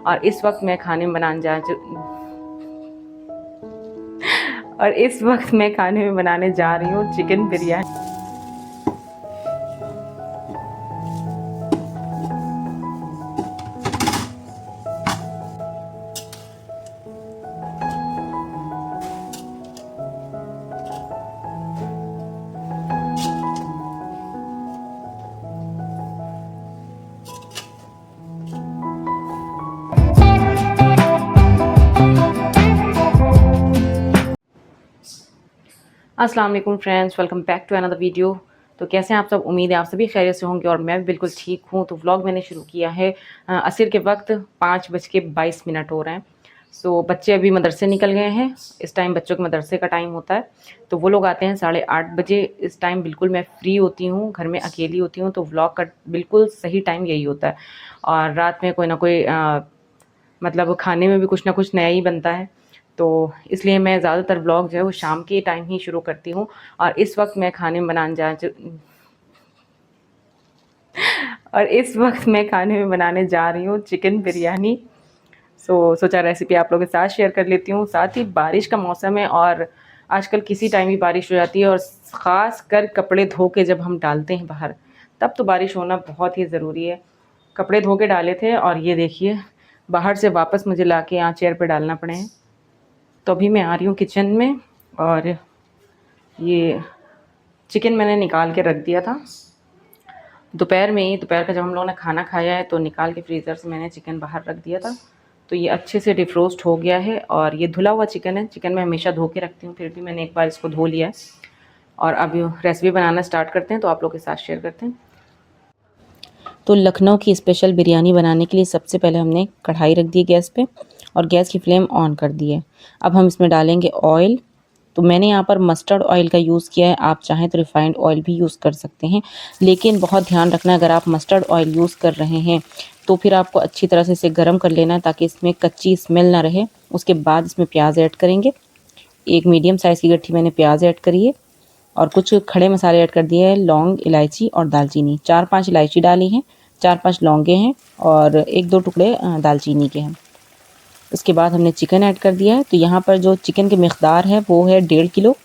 और इस वक्त मैं खाने में बनाने जा रही हूँ चिकन बिरयानी। अस्सलाम वालेकुम friends, welcome back to another video. तो कैसे हैं आप सब? उम्मीद है आप सभी खैरियत से होंगे और मैं भी बिल्कुल ठीक हूँ। तो व्लॉग मैंने शुरू किया है असर के वक्त 5:22 हो रहे हैं। सो बच्चे अभी मदरसे निकल गए हैं। इस टाइम बच्चों के मदरसे का टाइम होता है, तो वो लोग आते हैं 8:30 बजे। इस टाइम बिल्कुल मैं फ्री होती हूँ, घर में अकेली होती हूँ, तो व्लॉग का बिल्कुल सही टाइम यही होता है। और रात में कोई ना कोई मतलब खाने में भी कुछ ना कुछ नया ही बनता है, तो इसलिए मैं ज़्यादातर व्लॉग जो है वो शाम के टाइम ही शुरू करती हूँ। और इस वक्त मैं खाने में बनाने जा रही हूँ चिकन बिरयानी। सोचा रेसिपी आप लोगों के साथ शेयर कर लेती हूँ। साथ ही बारिश का मौसम है और आजकल किसी टाइम भी बारिश हो जाती है, और ख़ास कर कपड़े धो के जब हम डालते हैं बाहर, तब तो बारिश होना बहुत ही ज़रूरी है। कपड़े धो के डाले थे और ये देखिए बाहर से वापस मुझे लाके यहाँ चेयर पे डालना पड़े हैं। तो अभी मैं आ रही हूँ किचन में, और ये चिकन मैंने निकाल के रख दिया था दोपहर का जब हम लोगों ने खाना खाया है, तो निकाल के फ्रीज़र से मैंने चिकन बाहर रख दिया था। तो ये अच्छे से डिफ्रोस्ट हो गया है, और ये धुला हुआ चिकन है। चिकन मैं हमेशा धो के रखती हूँ, फिर भी मैंने एक बार इसको धो लिया है। और अब रेसिपी बनाना स्टार्ट करते हैं, तो आप लोग के साथ शेयर करते हैं। तो लखनऊ की स्पेशल बिरयानी बनाने के लिए सबसे पहले हमने कढ़ाई रख दी गैस पे, और गैस की फ्लेम ऑन कर दी है। अब हम इसमें डालेंगे ऑयल। तो मैंने यहाँ पर मस्टर्ड ऑयल का यूज़ किया है, आप चाहें तो रिफ़ाइंड ऑयल भी यूज़ कर सकते हैं, लेकिन बहुत ध्यान रखना, अगर आप मस्टर्ड ऑयल यूज़ कर रहे हैं तो फिर आपको अच्छी तरह से इसे गर्म कर लेना है, ताकि इसमें कच्ची स्मेल ना रहे। उसके बाद इसमें प्याज ऐड करेंगे। एक मीडियम साइज़ की गट्ठी मैंने प्याज ऐड करी है, और कुछ खड़े मसाले ऐड कर दिए हैं, लौंग, इलायची और दालचीनी। 4-5 इलायची डाली हैं, 4-5 लौंगे हैं, और 1-2 टुकड़े दालचीनी के हैं। उसके बाद हमने चिकन ऐड कर दिया है। तो यहाँ पर जो चिकन की मिक़दार है वो है 1.5 किलो।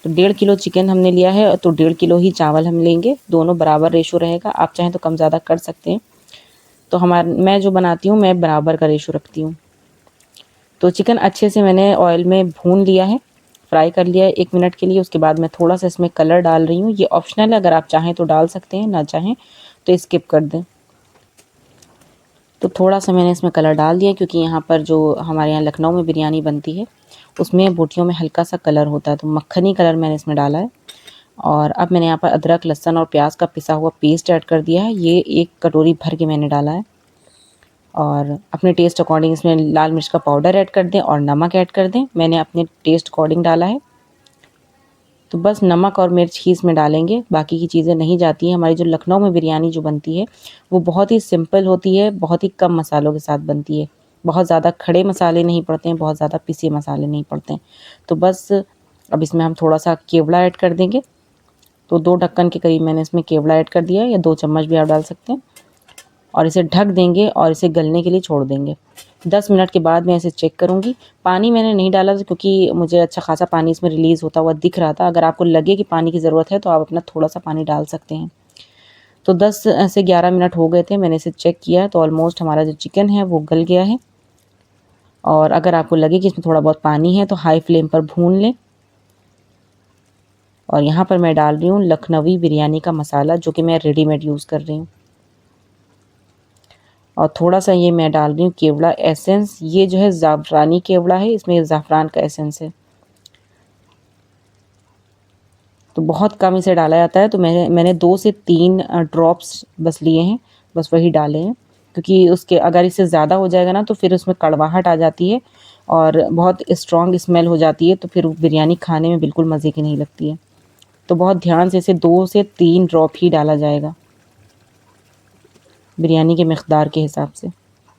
तो 1.5 किलो चिकन हमने लिया है, तो 1.5 किलो ही चावल हम लेंगे। दोनों बराबर रेशो रहेगा, आप चाहें तो कम ज़्यादा कर सकते हैं। तो मैं जो बनाती हूँ, मैं बराबर का रेशो रखती हूँ। तो चिकन अच्छे से मैंने ऑयल में भून लिया है, फ्राई कर लिया है 1 मिनट के लिए। उसके बाद मैं थोड़ा सा इसमें कलर डाल रही हूँ। ये ऑप्शनल है, अगर आप चाहें तो डाल सकते हैं, ना चाहें तो स्किप कर दें। तो थोड़ा सा मैंने इसमें कलर डाल दिया, क्योंकि यहाँ पर जो हमारे यहाँ लखनऊ में बिरयानी बनती है उसमें बोटियों में हल्का सा कलर होता है, तो मक्खनी कलर मैंने इसमें डाला है। और अब मैंने यहाँ पर अदरक, लहसुन और प्याज का पिसा हुआ पेस्ट ऐड कर दिया है। ये 1 कटोरी भर के मैंने डाला है। और अपने टेस्ट अकॉर्डिंग इसमें लाल मिर्च का पाउडर ऐड कर दें और नमक ऐड कर दें। मैंने अपने टेस्ट अकॉर्डिंग डाला है। तो बस नमक और मिर्च ही इसमें डालेंगे, बाकी की चीज़ें नहीं जाती हैं। हमारी जो लखनऊ में बिरयानी जो बनती है वो बहुत ही सिंपल होती है, बहुत ही कम मसालों के साथ बनती है। बहुत ज़्यादा खड़े मसाले नहीं पड़ते हैं, बहुत ज़्यादा पिसे मसाले नहीं पड़ते हैं। तो बस अब इसमें हम थोड़ा सा केवड़ा ऐड कर देंगे। तो 2 ढक्कन के करीब मैंने इसमें केवड़ा ऐड कर दिया है, या 2 चम्मच भी आप डाल सकते हैं। और इसे ढक देंगे और इसे गलने के लिए छोड़ देंगे। 10 मिनट के बाद मैं इसे चेक करूँगी। पानी मैंने नहीं डाला था, क्योंकि मुझे अच्छा खासा पानी इसमें रिलीज़ होता हुआ दिख रहा था। अगर आपको लगे कि पानी की ज़रूरत है तो आप अपना थोड़ा सा पानी डाल सकते हैं। तो 10 से 11 मिनट हो गए थे, मैंने इसे चेक किया, तो ऑलमोस्ट हमारा जो चिकन है वो गल गया है। और अगर आपको लगे कि इसमें थोड़ा बहुत पानी है तो हाई फ्लेम पर भून लें। और यहाँ पर मैं डाल रही हूँ लखनवी बिरयानी का मसाला, जो कि मैं रेडीमेड यूज़ कर रही हूँ। और थोड़ा सा ये मैं डाल रही हूँ केवड़ा एसेंस। ये जो है ज़ाफ़रानी केवड़ा है, इसमें ज़ाफ़रान का एसेंस है। तो बहुत कम इसे डाला जाता है, तो मैंने 2 से 3 ड्रॉप्स बस लिए हैं, बस वही डाले हैं। क्योंकि उसके अगर इससे ज़्यादा हो जाएगा ना, तो फिर उसमें कड़वाहट आ जाती है और बहुत स्ट्रॉन्ग स्मेल हो जाती है, तो फिर बिरयानी खाने में बिल्कुल मज़े की नहीं लगती है। तो बहुत ध्यान से इसे 2 से 3 ड्रॉप ही डाला जाएगा, बिरयानी के मिक़दार के हिसाब से।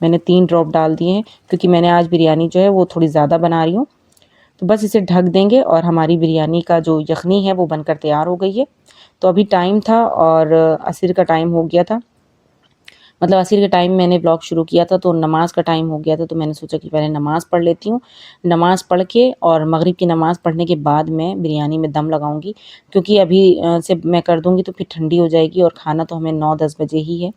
मैंने 3 ड्रॉप डाल दिए हैं, क्योंकि मैंने आज बिरयानी जो है वो थोड़ी ज़्यादा बना रही हूँ। तो बस इसे ढक देंगे और हमारी बिरयानी का जो यखनी है वो बनकर तैयार हो गई है। तो अभी टाइम था और असर का टाइम हो गया था, मतलब असर के टाइम मैंने ब्लॉग शुरू किया था तो नमाज़ का टाइम हो गया था, तो मैंने सोचा कि पहले नमाज़ पढ़ लेती हूँ। नमाज़ पढ़ के और मगरिब की नमाज़ पढ़ने के बाद मैं बिरयानी में दम लगाऊंगी, क्योंकि अभी से मैं कर दूंगी तो फिर ठंडी हो जाएगी और खाना तो हमें 9-10 बजे ही है।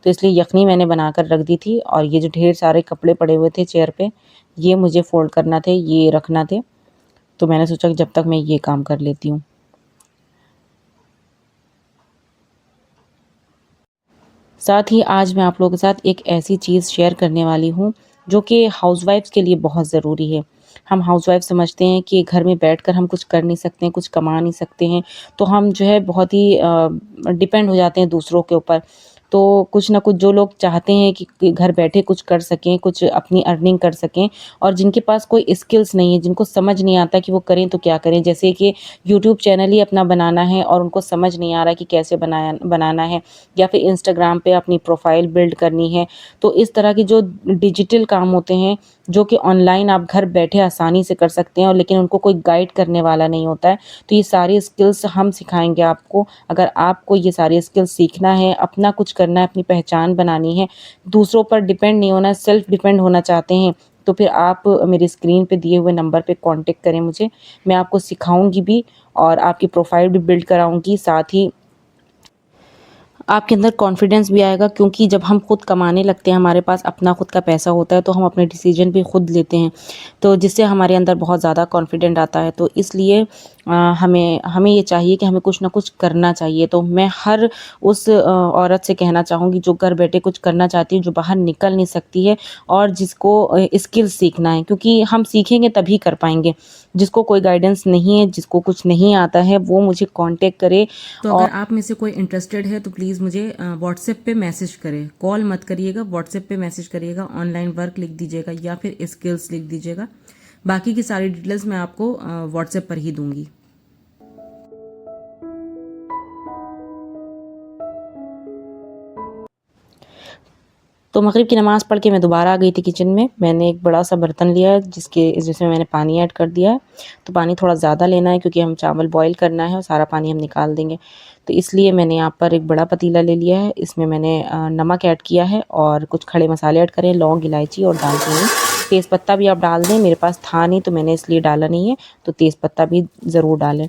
तो इसलिए यखनी मैंने बनाकर रख दी थी, और ये जो ढेर सारे कपड़े पड़े हुए थे चेयर पे, ये मुझे फ़ोल्ड करना थे, ये रखना थे। तो मैंने सोचा कि जब तक मैं ये काम कर लेती हूँ। साथ ही आज मैं आप लोगों के साथ एक ऐसी चीज़ शेयर करने वाली हूँ जो कि हाउसवाइफ्स के लिए बहुत ज़रूरी है। हम हाउसवाइफ समझते हैं कि घर में बैठकर हम कुछ कर नहीं सकते हैं, कुछ कमा नहीं सकते हैं, तो हम जो है बहुत ही डिपेंड हो जाते हैं दूसरों के ऊपर। तो कुछ ना कुछ जो लोग चाहते हैं कि घर बैठे कुछ कर सकें, कुछ अपनी अर्निंग कर सकें, और जिनके पास कोई स्किल्स नहीं है, जिनको समझ नहीं आता कि वो करें तो क्या करें, जैसे कि यूट्यूब चैनल ही अपना बनाना है और उनको समझ नहीं आ रहा कि कैसे बनाना है, या फिर इंस्टाग्राम पे अपनी प्रोफाइल बिल्ड करनी है। तो इस तरह के जो डिजिटल काम होते हैं, जो कि ऑनलाइन आप घर बैठे आसानी से कर सकते हैं, और लेकिन उनको कोई गाइड करने वाला नहीं होता है, तो ये सारी स्किल्स हम सिखाएंगे आपको। अगर आपको ये सारी स्किल्स सीखना है, अपना कुछ करना है, अपनी पहचान बनानी है, दूसरों पर डिपेंड नहीं होना है, सेल्फ डिपेंड होना चाहते हैं, तो फिर आप मेरी स्क्रीन पे दिए हुए नंबर पे कांटेक्ट करें मुझे। मैं आपको सिखाऊंगी भी और आपकी प्रोफाइल भी बिल्ड कराऊंगी, साथ ही आपके अंदर कॉन्फिडेंस भी आएगा, क्योंकि जब हम खुद कमाने लगते हैं, हमारे पास अपना खुद का पैसा होता है, तो हम अपने डिसीजन भी खुद लेते हैं, तो जिससे हमारे अंदर बहुत ज़्यादा कॉन्फिडेंट आता है। तो इसलिए हमें हमें ये चाहिए कि हमें कुछ ना कुछ करना चाहिए। तो मैं हर उस औरत से कहना चाहूँगी जो घर बैठे कुछ करना चाहती है, जो बाहर निकल नहीं सकती है, और जिसको स्किल सीखना है, क्योंकि हम सीखेंगे तभी कर पाएंगे। जिसको कोई गाइडेंस नहीं है, जिसको कुछ नहीं आता है, वो मुझे कांटेक्ट करे। तो अगर आप में से कोई इंटरेस्टेड है तो प्लीज़ मुझे व्हाट्सएप पे मैसेज करें, कॉल मत करिएगा, व्हाट्सएप पे मैसेज करिएगा, ऑनलाइन वर्क लिख दीजिएगा या फिर स्किल्स लिख दीजिएगा। बाकी की सारी डिटेल्स मैं आपको व्हाट्सएप पर ही दूंगी। तो मगरिब की नमाज़ पढ़ के मैं दोबारा आ गई थी किचन में। मैंने एक बड़ा सा बर्तन लिया है जिसमें मैंने पानी ऐड कर दिया है। तो पानी थोड़ा ज़्यादा लेना है, क्योंकि हम चावल बॉईल करना है और सारा पानी हम निकाल देंगे। तो इसलिए मैंने यहाँ पर एक बड़ा पतीला ले लिया है। इसमें मैंने नमक ऐड किया है और कुछ खड़े मसाले ऐड करें, लौंग, इलायची और दालचीनी। तेज़पत्ता भी आप डाल दें, मेरे पास था नहीं तो मैंने इसलिए डाला नहीं है, तो तेज़पत्ता भी ज़रूर डालें।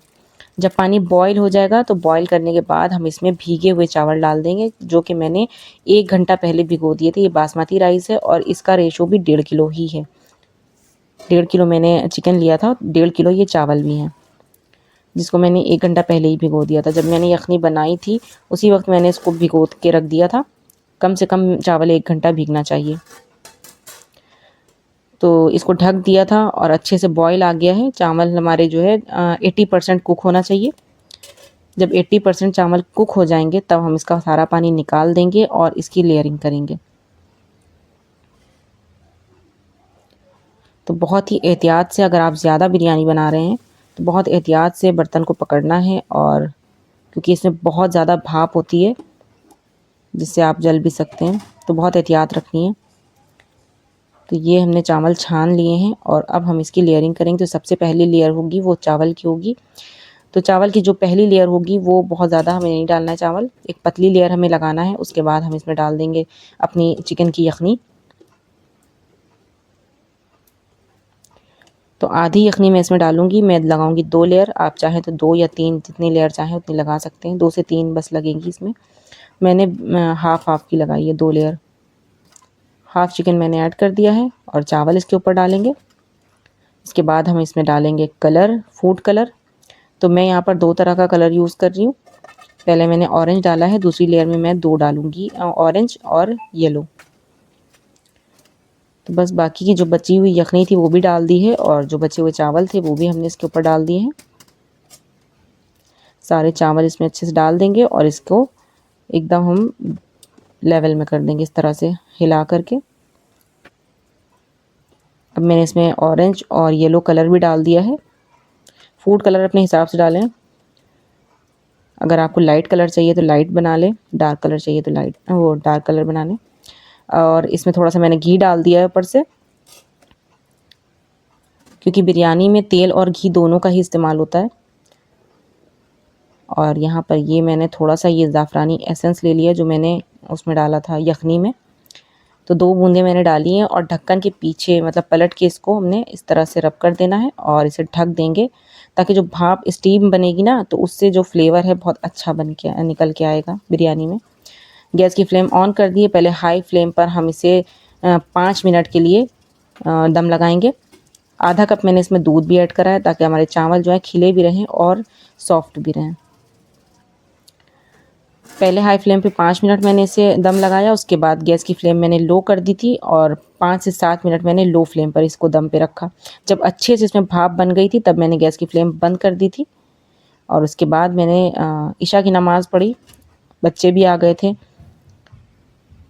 जब पानी बॉईल हो जाएगा तो बॉईल करने के बाद हम इसमें भीगे हुए चावल डाल देंगे, जो कि मैंने 1 घंटा पहले भिगो दिए थे। ये बासमती राइस है और इसका रेशो भी 1.5 किलो ही है। 1.5 किलो मैंने चिकन लिया था, 1.5 किलो ये चावल भी हैं, जिसको मैंने 1 घंटा पहले ही भिगो दिया था। जब मैंने यखनी बनाई थी उसी वक्त मैंने इसको भिगो के रख दिया था। कम से कम चावल 1 घंटा भीगना चाहिए। तो इसको ढक दिया था और अच्छे से बॉईल आ गया है। चावल हमारे जो है 80% कुक होना चाहिए। जब 80% चावल कुक हो जाएंगे तब हम इसका सारा पानी निकाल देंगे और इसकी लेयरिंग करेंगे। तो बहुत ही एहतियात से, अगर आप ज़्यादा बिरयानी बना रहे हैं तो बहुत एहतियात से बर्तन को पकड़ना है, और क्योंकि इसमें बहुत ज़्यादा भाप होती है जिससे आप जल भी सकते हैं, तो बहुत एहतियात रखनी है। तो ये हमने चावल छान लिए हैं और अब हम इसकी लेयरिंग करेंगे। तो सबसे पहली लेयर होगी वो चावल की होगी। तो चावल की जो पहली लेयर होगी वो बहुत ज़्यादा हमें नहीं डालना है चावल, एक पतली लेयर हमें लगाना है। उसके बाद हम इसमें डाल देंगे अपनी चिकन की यखनी। तो आधी यखनी मैं इसमें डालूंगी, मैं लगाऊंगी 2 लेयर। आप चाहें तो 2 या 3, जितनी लेयर चाहें उतनी लगा सकते हैं। 2 से 3 बस लगेंगी इसमें। मैंने हाफ हाफ की लगाई है, 2 लेयर। हाफ चिकन मैंने ऐड कर दिया है और चावल इसके ऊपर डालेंगे। इसके बाद हम इसमें डालेंगे कलर, फूड कलर। तो मैं यहाँ पर 2 तरह का कलर यूज़ कर रही हूँ। पहले मैंने ऑरेंज डाला है, दूसरी लेयर में मैं 2 डालूंगी, ऑरेंज और येलो। तो बस बाकी की जो बची हुई यखनी थी वो भी डाल दी है, और जो बचे हुए चावल थे वो भी हमने इसके ऊपर डाल दिए हैं। सारे चावल इसमें अच्छे से डाल देंगे और इसको एकदम हम लेवल में कर देंगे, इस तरह से हिला करके। अब मैंने इसमें ऑरेंज और येलो कलर भी डाल दिया है। फूड कलर अपने हिसाब से डालें। अगर आपको लाइट कलर चाहिए तो लाइट बना लें, डार्क कलर चाहिए तो डार्क कलर बना लें। और इसमें थोड़ा सा मैंने घी डाल दिया है ऊपर से। क्योंकि बिरयानी में तेल और घी दोनों का ही इस्तेमाल होता है। और यहाँ पर ये मैंने थोड़ा सा ये ज़ाफ़रानी एसेंस ले लिया जो मैंने उसमें डाला था यखनी में। तो 2 बूंदें मैंने डाली हैं और ढक्कन के पीछे मतलब पलट के इसको हमने इस तरह से रब कर देना है और इसे ढक देंगे, ताकि जो भाप स्टीम बनेगी ना तो उससे जो फ्लेवर है बहुत अच्छा बन के निकल के आएगा बिरयानी में। गैस की फ्लेम ऑन कर दी है। पहले हाई फ्लेम पर हम इसे 5 मिनट के लिए दम लगाएंगे। आधा कप मैंने इसमें दूध भी ऐड करा है ताकि हमारे चावल जो है खिले भी रहें और सॉफ्ट भी रहें। पहले हाई फ्लेम पे 5 मिनट मैंने इसे दम लगाया, उसके बाद गैस की फ्लेम मैंने लो कर दी थी और 5 से 7 मिनट मैंने लो फ्लेम पर इसको दम पे रखा। जब अच्छे से इसमें भाप बन गई थी तब मैंने गैस की फ्लेम बंद कर दी थी और उसके बाद मैंने इशा की नमाज़ पढ़ी। बच्चे भी आ गए थे,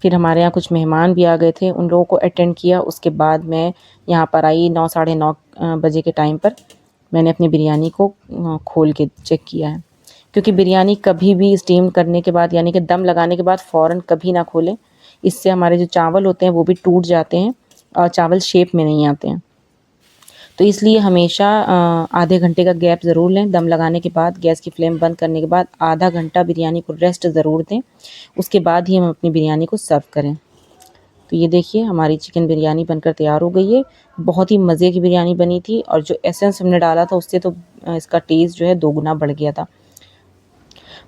फिर हमारे यहाँ कुछ मेहमान भी आ गए थे, उन लोगों को अटेंड किया। उसके बाद मैं यहाँ पर आई 9 साढ़े 9 बजे के टाइम पर मैंने अपनी बिरयानी को खोल के चेक किया है, क्योंकि बिरयानी कभी भी स्टीम करने के बाद यानी कि दम लगाने के बाद फ़ौरन कभी ना खोलें। इससे हमारे जो चावल होते हैं वो भी टूट जाते हैं और चावल शेप में नहीं आते हैं। तो इसलिए हमेशा आधे घंटे का गैप ज़रूर लें। दम लगाने के बाद गैस की फ्लेम बंद करने के बाद आधा घंटा बिरयानी को रेस्ट ज़रूर दें, उसके बाद ही हम अपनी बिरयानी को सर्व करें। तो ये देखिए हमारी चिकन बिरयानी बनकर तैयार हो गई है। बहुत ही मज़े की बिरयानी बनी थी और जो एसेंस हमने डाला था उससे तो इसका टेस्ट जो है दोगुना बढ़ गया था।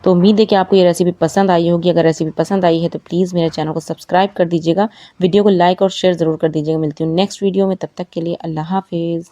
तो उम्मीद है कि आपको ये रेसिपी पसंद आई होगी। अगर रेसिपी पसंद आई है तो प्लीज़ मेरे चैनल को सब्सक्राइब कर दीजिएगा, वीडियो को लाइक और शेयर ज़रूर कर दीजिएगा। मिलती हूँ नेक्स्ट वीडियो में, तब तक के लिए अल्लाह हाफ़िज़।